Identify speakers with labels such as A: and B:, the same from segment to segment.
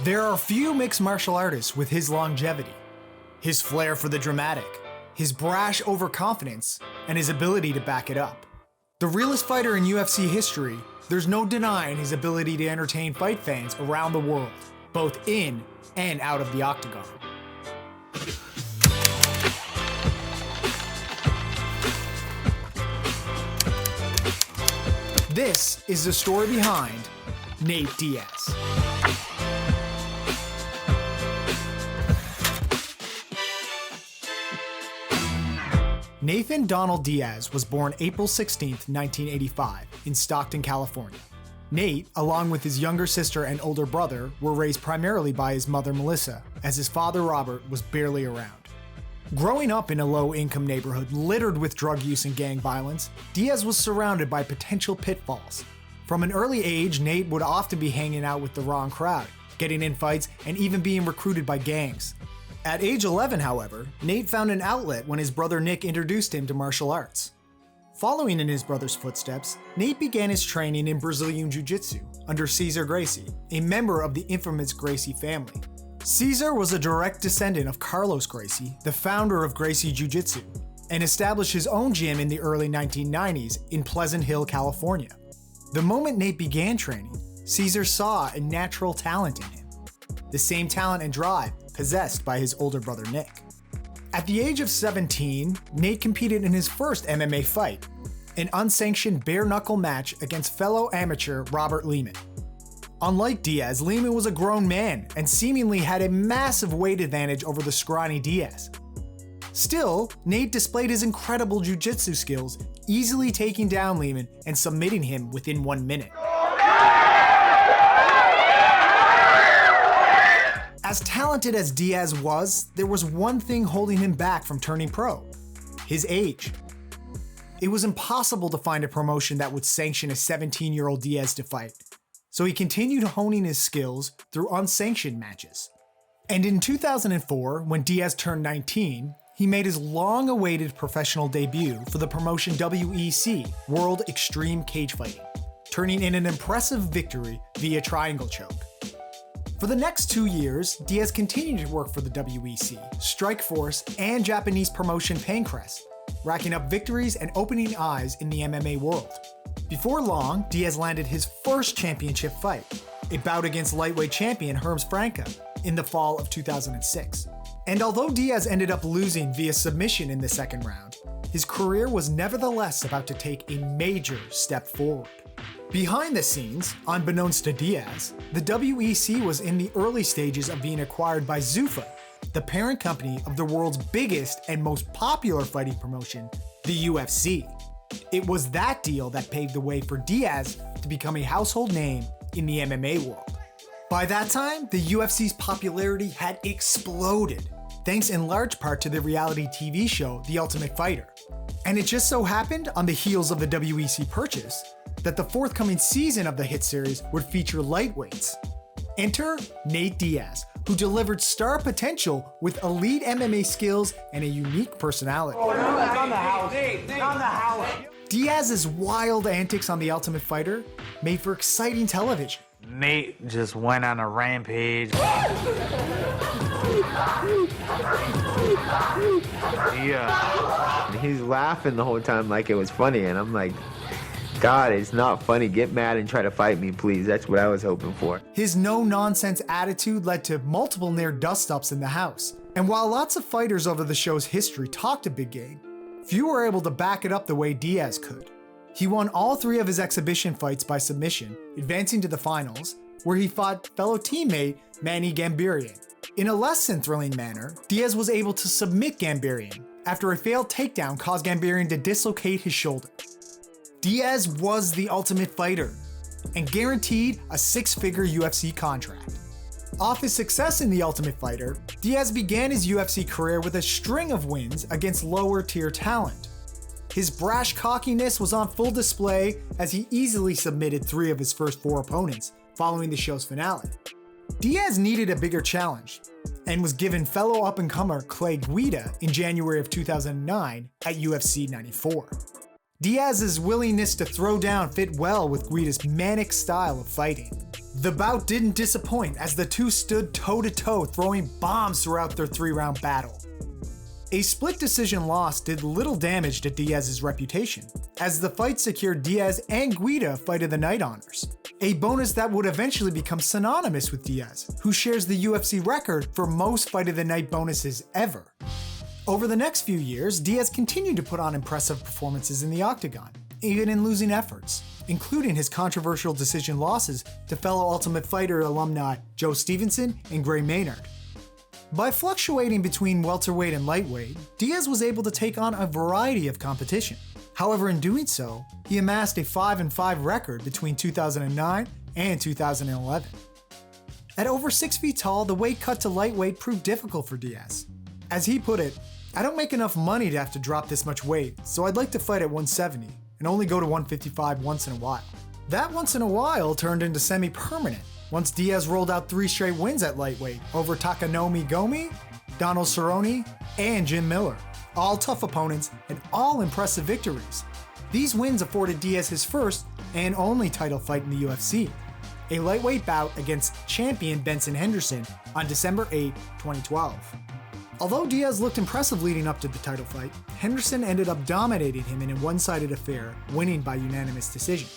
A: There are few mixed martial artists with his longevity, his flair for the dramatic, his brash overconfidence, and his ability to back it up. The realest fighter in UFC history, there's no denying his ability to entertain fight fans around the world, both in and out of the octagon. This is the story behind Nate Diaz. Nathan Donald Diaz was born April 16, 1985, in Stockton, California. Nate, along with his younger sister and older brother, were raised primarily by his mother Melissa, as his father Robert was barely around. Growing up in a low-income neighborhood littered with drug use and gang violence, Diaz was surrounded by potential pitfalls. From an early age, Nate would often be hanging out with the wrong crowd, getting in fights, and even being recruited by gangs. At age 11, however, Nate found an outlet when his brother Nick introduced him to martial arts. Following in his brother's footsteps, Nate began his training in Brazilian Jiu-Jitsu under Cesar Gracie, a member of the infamous Gracie family. Cesar was a direct descendant of Carlos Gracie, the founder of Gracie Jiu-Jitsu, and established his own gym in the early 1990s in Pleasant Hill, California. The moment Nate began training, Cesar saw a natural talent in him, the same talent and drive possessed by his older brother Nick. At the age of 17, Nate competed in his first MMA fight, an unsanctioned bare-knuckle match against fellow amateur Robert Lehman. Unlike Diaz, Lehman was a grown man and seemingly had a massive weight advantage over the scrawny Diaz. Still, Nate displayed his incredible jiu-jitsu skills, easily taking down Lehman and submitting him within 1 minute. As talented as Diaz was, there was one thing holding him back from turning pro: his age. It was impossible to find a promotion that would sanction a 17-year-old Diaz to fight, so he continued honing his skills through unsanctioned matches. And in 2004, when Diaz turned 19, he made his long-awaited professional debut for the promotion WEC, World Extreme Cage Fighting, turning in an impressive victory via triangle choke. For the next 2 years, Diaz continued to work for the WEC, Strikeforce, and Japanese promotion Pancrest, racking up victories and opening eyes in the MMA world. Before long, Diaz landed his first championship fight, a bout against lightweight champion Herms Franca, in the fall of 2006. And although Diaz ended up losing via submission in the second round, his career was nevertheless about to take a major step forward. Behind the scenes, unbeknownst to Diaz, the WEC was in the early stages of being acquired by Zuffa, the parent company of the world's biggest and most popular fighting promotion, the UFC. It was that deal that paved the way for Diaz to become a household name in the MMA world. By that time, the UFC's popularity had exploded, thanks in large part to the reality TV show The Ultimate Fighter. And it just so happened, on the heels of the WEC purchase, that the forthcoming season of the hit series would feature lightweights. Enter Nate Diaz, who delivered star potential with elite MMA skills and a unique personality.
B: On the house. On the house.
A: Diaz's wild antics on The Ultimate Fighter made for exciting television.
C: Nate just went on a rampage.
D: Yeah. He's laughing the whole time like it was funny, and I'm like, God, it's not funny. Get mad and try to fight me, please. That's what I was hoping for.
A: His no-nonsense attitude led to multiple near dust-ups in the house. And while lots of fighters over the show's history talked a big game, few were able to back it up the way Diaz could. He won all 3 of his exhibition fights by submission, advancing to the finals, where he fought fellow teammate Manny Gambirian. In a less than thrilling manner, Diaz was able to submit Gambirian after a failed takedown caused Gambirian to dislocate his shoulder. Diaz was the Ultimate Fighter and guaranteed a 6-figure UFC contract. Off his success in The Ultimate Fighter, Diaz began his UFC career with a string of wins against lower-tier talent. His brash cockiness was on full display as he easily submitted 3 of his first 4 opponents following the show's finale. Diaz needed a bigger challenge and was given fellow up-and-comer Clay Guida in January of 2009 at UFC 94. Diaz's willingness to throw down fit well with Guida's manic style of fighting. The bout didn't disappoint as the two stood toe-to-toe, throwing bombs throughout their 3-round battle. A split decision loss did little damage to Diaz's reputation, as the fight secured Diaz and Guida Fight of the Night honors, a bonus that would eventually become synonymous with Diaz, who shares the UFC record for most Fight of the Night bonuses ever. Over the next few years, Diaz continued to put on impressive performances in the octagon, even in losing efforts, including his controversial decision losses to fellow Ultimate Fighter alumni Joe Stevenson and Gray Maynard. By fluctuating between welterweight and lightweight, Diaz was able to take on a variety of competition. However, in doing so, he amassed a 5-5 record between 2009 and 2011. At over 6 feet tall, the weight cut to lightweight proved difficult for Diaz. As he put it, "I don't make enough money to have to drop this much weight, so I'd like to fight at 170 and only go to 155 once in a while." That once in a while turned into semi-permanent once Diaz rolled out 3 straight wins at lightweight over Takanomi Gomi, Donald Cerrone, and Jim Miller. All tough opponents and all impressive victories. These wins afforded Diaz his first and only title fight in the UFC, a lightweight bout against champion Benson Henderson on December 8, 2012. Although Diaz looked impressive leading up to the title fight, Henderson ended up dominating him in a one-sided affair, winning by unanimous decision.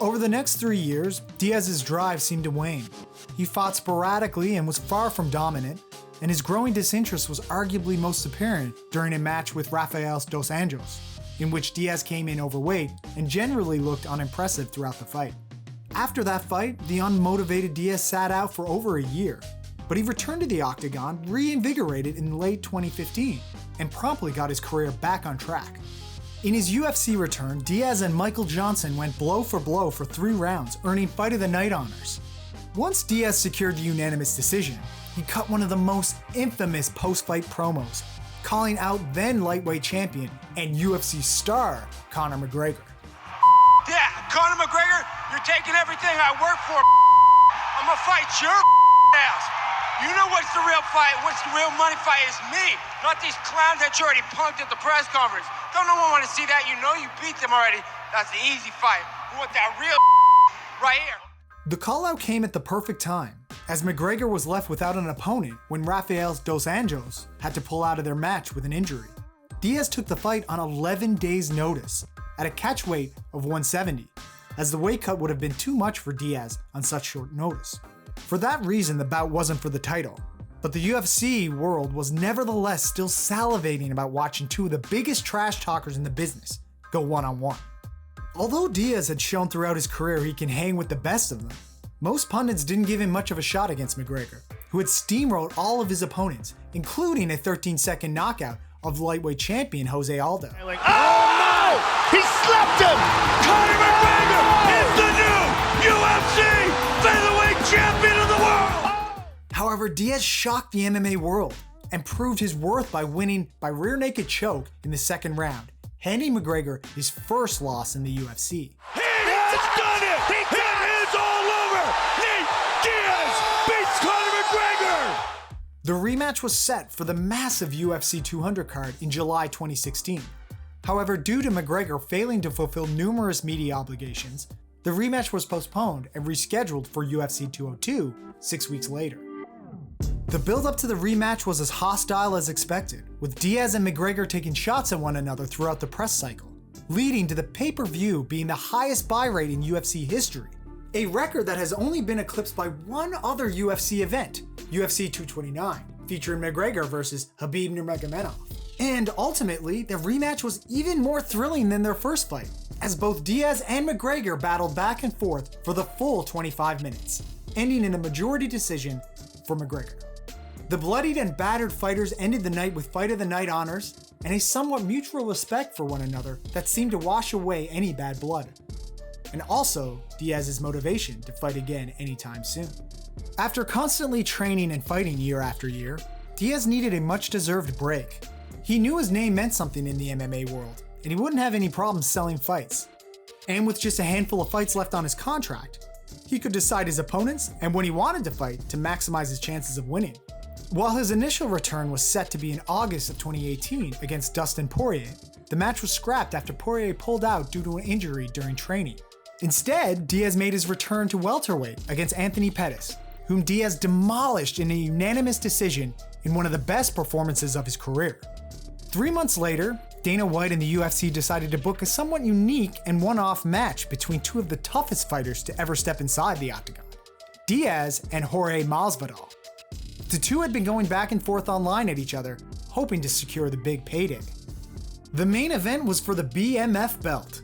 A: Over the next 3 years, Diaz's drive seemed to wane. He fought sporadically and was far from dominant, and his growing disinterest was arguably most apparent during a match with Rafael dos Anjos, in which Diaz came in overweight and generally looked unimpressive throughout the fight. After that fight, the unmotivated Diaz sat out for over a year, but he returned to the octagon reinvigorated in late 2015 and promptly got his career back on track. In his UFC return, Diaz and Michael Johnson went blow for 3 rounds, earning Fight of the Night honors. Once Diaz secured the unanimous decision, he cut one of the most infamous post-fight promos, calling out then lightweight champion and UFC star Conor McGregor.
B: Yeah, Conor McGregor, you're taking everything I work for. I'm gonna fight your ass. You know what's the real fight? What's the real money fight? Is me, not these clowns that you already punked at the press conference. Don't no one want to see that. You know you beat them already. That's the easy fight. We want that real right here.
A: The call-out came at the perfect time, as McGregor was left without an opponent when Rafael dos Anjos had to pull out of their match with an injury. Diaz took the fight on 11 days' notice, at a catch weight of 170, as the weight cut would have been too much for Diaz on such short notice. For that reason, the bout wasn't for the title, but the UFC world was nevertheless still salivating about watching two of the biggest trash talkers in the business go one-on-one. Although Diaz had shown throughout his career he can hang with the best of them, most pundits didn't give him much of a shot against McGregor, who had steamrolled all of his opponents, including a 13-second knockout of lightweight champion Jose Aldo.
E: Oh no! He slapped him! Conor McGregor is the new UFC featherweight champion of the world!
A: However, Diaz shocked the MMA world and proved his worth by winning by rear naked choke in the second round, handing McGregor his first loss in the UFC.
E: He has done it! It is all over! Nate Diaz beats Conor McGregor!
A: The rematch was set for the massive UFC 200 card in July 2016. However, due to McGregor failing to fulfill numerous media obligations, the rematch was postponed and rescheduled for UFC 202 6 weeks later. The build-up to the rematch was as hostile as expected, with Diaz and McGregor taking shots at one another throughout the press cycle, leading to the pay-per-view being the highest buy rate in UFC history, a record that has only been eclipsed by one other UFC event, UFC 229, featuring McGregor versus Khabib Nurmagomedov. And ultimately, the rematch was even more thrilling than their first fight, as both Diaz and McGregor battled back and forth for the full 25 minutes, ending in a majority decision for McGregor. The bloodied and battered fighters ended the night with Fight of the Night honors and a somewhat mutual respect for one another that seemed to wash away any bad blood. And also, Diaz's motivation to fight again anytime soon. After constantly training and fighting year after year, Diaz needed a much-deserved break. He knew his name meant something in the MMA world, and he wouldn't have any problems selling fights. And with just a handful of fights left on his contract, he could decide his opponents and when he wanted to fight to maximize his chances of winning. While his initial return was set to be in August of 2018 against Dustin Poirier, the match was scrapped after Poirier pulled out due to an injury during training. Instead, Diaz made his return to welterweight against Anthony Pettis, whom Diaz demolished in a unanimous decision in one of the best performances of his career. 3 months later, Dana White and the UFC decided to book a somewhat unique and one-off match between two of the toughest fighters to ever step inside the octagon, Diaz and Jorge Masvidal. The two had been going back and forth online at each other, hoping to secure the big payday. The main event was for the BMF belt,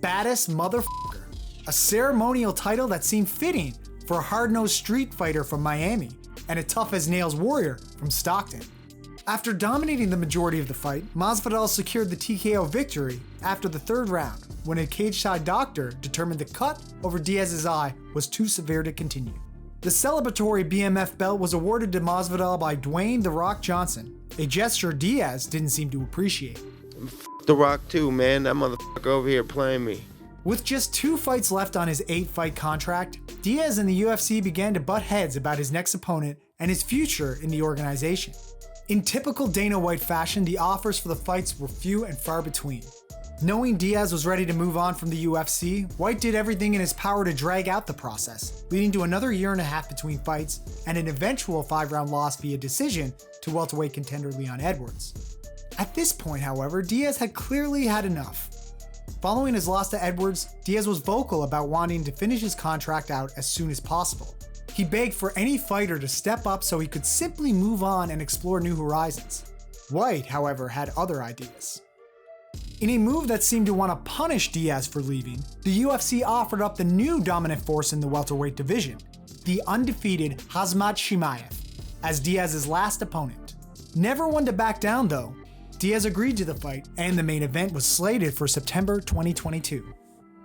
A: Baddest Motherfucker, a ceremonial title that seemed fitting for a hard-nosed street fighter from Miami and a tough-as-nails warrior from Stockton. After dominating the majority of the fight, Masvidal secured the TKO victory after the 3rd round, when a cage-side doctor determined the cut over Diaz's eye was too severe to continue. The celebratory BMF belt was awarded to Masvidal by Dwayne "The Rock" Johnson, a gesture Diaz didn't seem to appreciate.
F: The Rock too, man. That motherfucker over here playing me.
A: With just 2 fights left on his 8-fight contract, Diaz and the UFC began to butt heads about his next opponent and his future in the organization. In typical Dana White fashion, the offers for the fights were few and far between. Knowing Diaz was ready to move on from the UFC, White did everything in his power to drag out the process, leading to another 1.5 years between fights and an eventual 5-round loss via decision to welterweight contender Leon Edwards. At this point, however, Diaz had clearly had enough. Following his loss to Edwards, Diaz was vocal about wanting to finish his contract out as soon as possible. He begged for any fighter to step up so he could simply move on and explore new horizons. White, however, had other ideas. In a move that seemed to want to punish Diaz for leaving, the UFC offered up the new dominant force in the welterweight division, the undefeated Khamzat Chimaev, as Diaz's last opponent. Never one to back down though, Diaz agreed to the fight, and the main event was slated for September 2022.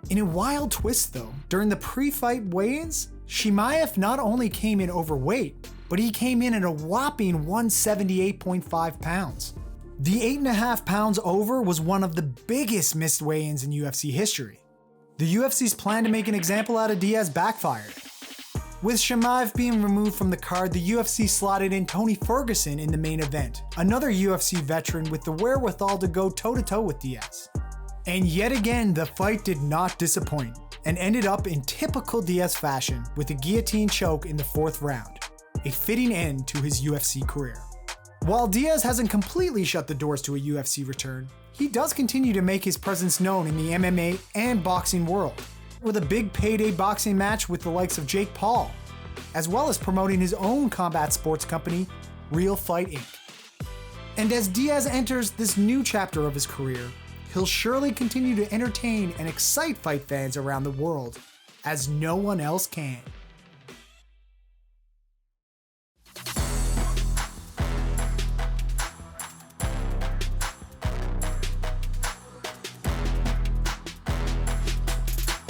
A: In a wild twist though, during the pre-fight weigh-ins, Chimaev not only came in overweight, but he came in at a whopping 178.5 pounds. The 8.5 pounds over was one of the biggest missed weigh-ins in UFC history. The UFC's plan to make an example out of Diaz backfired. With Chimaev being removed from the card, the UFC slotted in Tony Ferguson in the main event, another UFC veteran with the wherewithal to go toe-to-toe with Diaz. And yet again, the fight did not disappoint, and ended up in typical Diaz fashion with a guillotine choke in the 4th round, a fitting end to his UFC career. While Diaz hasn't completely shut the doors to a UFC return, he does continue to make his presence known in the MMA and boxing world, with a big payday boxing match with the likes of Jake Paul, as well as promoting his own combat sports company, Real Fight Inc. And as Diaz enters this new chapter of his career, he'll surely continue to entertain and excite fight fans around the world, as no one else can.